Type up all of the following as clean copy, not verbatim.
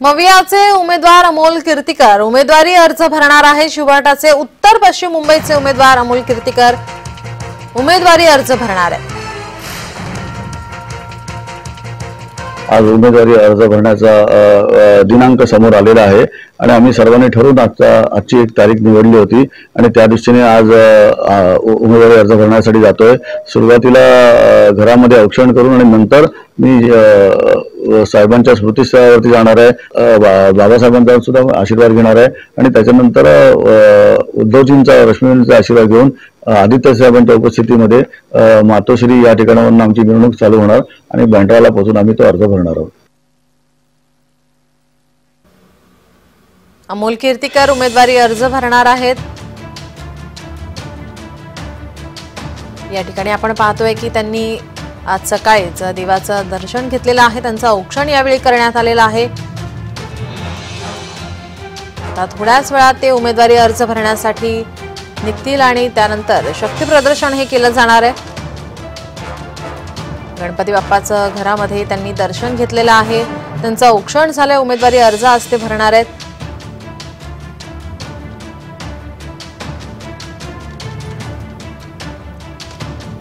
मवियाचे उमेदवार अमोल कीर्तिकर उमेदवारी अर्ज भरणार आहे। शिवबाटाचे उत्तर पश्चिम मुंबईचे उमेदवार अमोल कीर्तिकर उमेदवारी अर्ज भरणार आहे। आज उमेदवारी अर्ज भरण्याचा दिनांक समोर आलेला आहे आणि आम्ही सर्वांनी ठरवून आजची एक तारीख निवडली होती आणि त्या दृष्टीने आज उमेदवारी अर्ज भरण्यासाठी जातोय। सुरुवातीला घरामध्ये औक्षण करून आणि नंतर मी साहेबांच्या स्मृतीस्थळावरती जाणार आहे। बाबासाहेबांचा सुद्धा आशीर्वाद घेणार आहे आणि त्याच्यानंतर उद्धवजींचा रश्मीजींचा आशीर्वाद घेऊन आदित्य साहेबांच्या उपस्थितीमध्ये मातोश्री या ठिकाणावरून आमची मिरवणूक चालू होणार आणि बँड्राला पोहोचून आम्ही तो अर्ज भरणार आहोत। अमोल कीर्तिकर उमेदवारी अर्ज भरणार आहेत। या ठिकाणी आपण पाहतोय की त्यांनी आज सकाळीच देवाचं दर्शन घेतलेलं आहे। त्यांचं औक्षण यावेळी करण्यात आलेलं आहे। आता थोड्याच वेळात ते उमेदवारी अर्ज भरण्यासाठी निघतील आणि त्यानंतर शक्ती प्रदर्शन हे केलं जाणार आहे। गणपती बाप्पाचं घरामध्ये त्यांनी दर्शन घेतलेलं आहे। त्यांचं औक्षण झालंय। उमेदवारी अर्ज आज ते भरणार आहेत।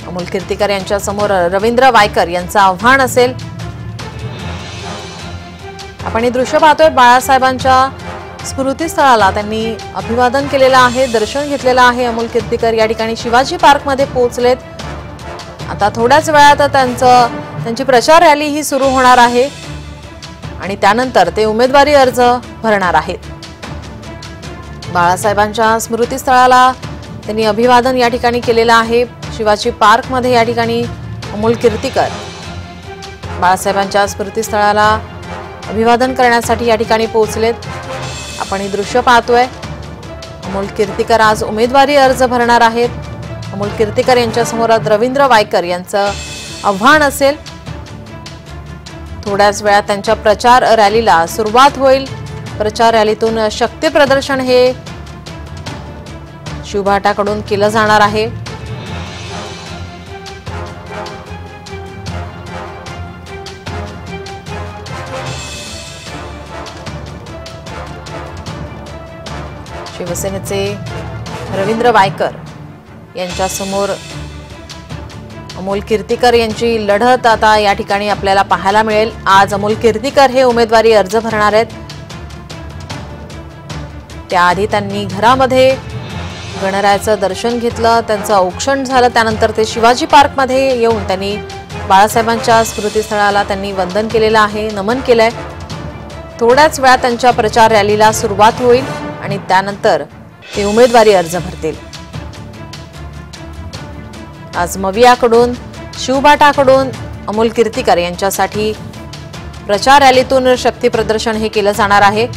अमोल कीर्तिकर यांच्या समोर रवींद्र वायकर यांचं आव्हान असेल। आपण हे दृश्य पाहतोय। बाळासाहेबांच्या स्मृतीस्थळाला त्यांनी अभिवादन केलेलं आहे, दर्शन घेतलेलं आहे। अमोल कीर्तिकर या ठिकाणी शिवाजी पार्क मध्ये पोहोचलेत। आता थोड्याच वेळात त्यांची प्रचार रॅली ही सुरू होणार आहे आणि त्यानंतर ते उमेदवारी अर्ज भरणार आहेत। बाळासाहेबांच्या स्मृतीस्थळाला त्यांनी अभिवादन या ठिकाणी केलेलं आहे। शिवाजी पार्क मध्ये या ठिकाणी अमोल कीर्तिकर बाळासाहेबांच्या स्मृतीस्थळाला अभिवादन करण्यासाठी या ठिकाणी पोहोचलेत। आपण हे दृश्य पाहतोय। अमोल कीर्तिकर आज उमेदवारी अर्ज भरणार आहेत। अमोल कीर्तिकर यांच्या समोर रवींद्र वायकर यांचं आव्हान असेल। थोड्याच वेळात त्यांच्या प्रचार रॅलीला सुरुवात होईल। प्रचार रॅलीतून शक्ती प्रदर्शन हे शिवबाटाकडून केलं जाणार आहे। शिवसेनेचे रवींद्र वायकर यांच्या समोर अमोल कीर्तिकर यांची लढत आता या ठिकाणी आपल्याला पाहायला मिळेल। आज अमोल कीर्तिकर हे उमेदवारी अर्ज भरणार आहेत। त्याआधी त्यांनी घरामध्ये गणरायाचं दर्शन घेतलं, त्यांचं औक्षण झालं। त्यानंतर ते शिवाजी पार्क मध्ये येऊन त्यांनी बाळासाहेबांच्या स्मृतीस्थळाला त्यांनी वंदन केलेलं आहे, नमन केलंय। थोड्याच वेळात त्यांच्या प्रचार रॅलीला सुरुवात होईल आणि त्यानंतर ते उमेदवारी अर्ज भरतील। आज मवियाकडून शिवबाटाकडून अमोल कीर्तिकर यांच्यासाठी प्रचार रॅलीतून शक्ती प्रदर्शन हे केलं जाणार आहे।